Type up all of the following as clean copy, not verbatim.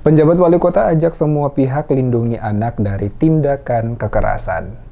Penjabat wali kota ajak semua pihak lindungi anak dari tindakan kekerasan.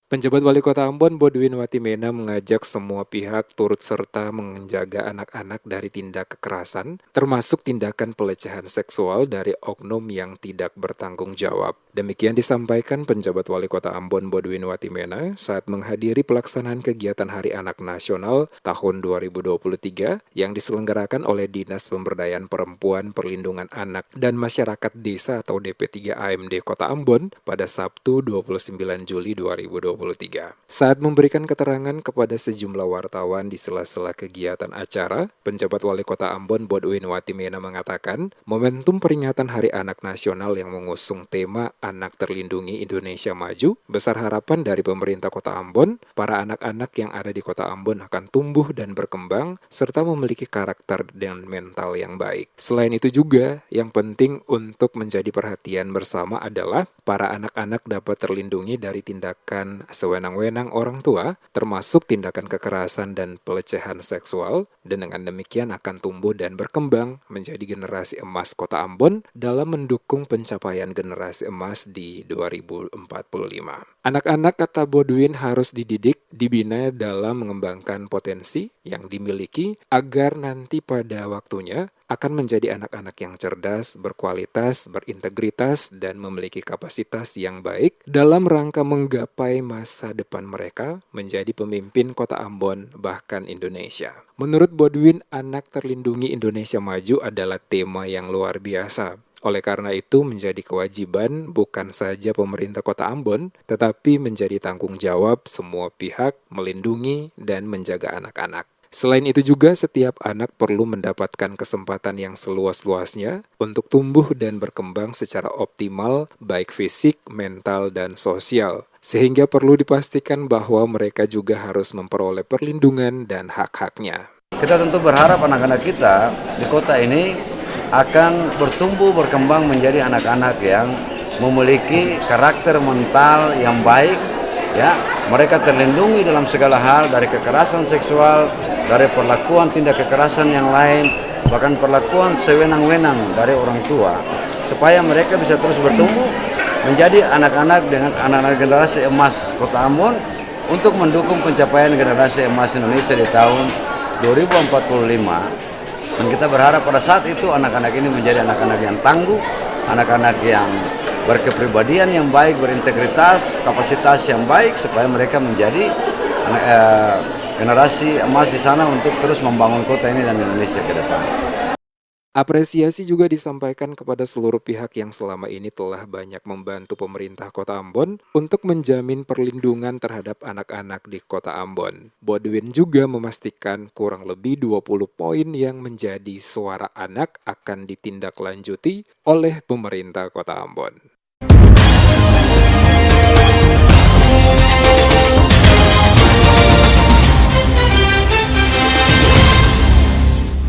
Penjabat Wali Kota Ambon, Bodwin Watimena, mengajak semua pihak turut serta menjaga anak-anak dari tindak kekerasan, termasuk tindakan pelecehan seksual dari oknum yang tidak bertanggung jawab. Demikian disampaikan penjabat Wali Kota Ambon, Bodwin Watimena, saat menghadiri pelaksanaan kegiatan Hari Anak Nasional tahun 2023 yang diselenggarakan oleh Dinas Pemberdayaan Perempuan, Perlindungan Anak, dan Masyarakat Desa atau DP3 AMD Kota Ambon pada Sabtu 29 Juli 2023. Saat memberikan keterangan kepada sejumlah wartawan di sela-sela kegiatan acara, penjabat Wali Kota Ambon, Bodwin Watimena, mengatakan, momentum peringatan Hari Anak Nasional yang mengusung tema Anak Terlindungi Indonesia Maju, besar harapan dari pemerintah Kota Ambon, para anak-anak yang ada di Kota Ambon akan tumbuh dan berkembang, serta memiliki karakter dan mental yang baik. Selain itu juga, yang penting untuk menjadi perhatian bersama adalah para anak-anak dapat terlindungi dari tindakan sewenang-wenang orang tua, termasuk tindakan kekerasan dan pelecehan seksual, dan dengan demikian akan tumbuh dan berkembang menjadi generasi emas Kota Ambon dalam mendukung pencapaian generasi emas di 2045. Anak-anak, kata Bodwin, harus dididik, dibina dalam mengembangkan potensi yang dimiliki agar nanti pada waktunya akan menjadi anak-anak yang cerdas, berkualitas, berintegritas, dan memiliki kapasitas yang baik dalam rangka menggapai masa depan mereka menjadi pemimpin Kota Ambon, bahkan Indonesia. Menurut Bodwin, Anak Terlindungi Indonesia Maju adalah tema yang luar biasa. Oleh karena itu menjadi kewajiban bukan saja pemerintah Kota Ambon, tetapi menjadi tanggung jawab semua pihak melindungi dan menjaga anak-anak. Selain itu juga setiap anak perlu mendapatkan kesempatan yang seluas-luasnya untuk tumbuh dan berkembang secara optimal baik fisik, mental, dan sosial. Sehingga perlu dipastikan bahwa mereka juga harus memperoleh perlindungan dan hak-haknya. Kita tentu berharap anak-anak kita di kota ini akan bertumbuh berkembang menjadi anak-anak yang memiliki karakter mental yang baik, ya. Mereka terlindungi dalam segala hal dari kekerasan seksual, dari perlakuan tindak kekerasan yang lain, bahkan perlakuan sewenang-wenang dari orang tua, supaya mereka bisa terus bertumbuh menjadi anak-anak dengan anak-anak generasi emas Kota Ambon untuk mendukung pencapaian generasi emas Indonesia di tahun 2045. Dan kita berharap pada saat itu anak-anak ini menjadi anak-anak yang tangguh, anak-anak yang berkepribadian yang baik, berintegritas, kapasitas yang baik, supaya mereka menjadi generasi emas di sana untuk terus membangun kota ini dan Indonesia ke depan. Apresiasi juga disampaikan kepada seluruh pihak yang selama ini telah banyak membantu pemerintah Kota Ambon untuk menjamin perlindungan terhadap anak-anak di Kota Ambon. Bodwin juga memastikan kurang lebih 20 poin yang menjadi suara anak akan ditindaklanjuti oleh pemerintah Kota Ambon.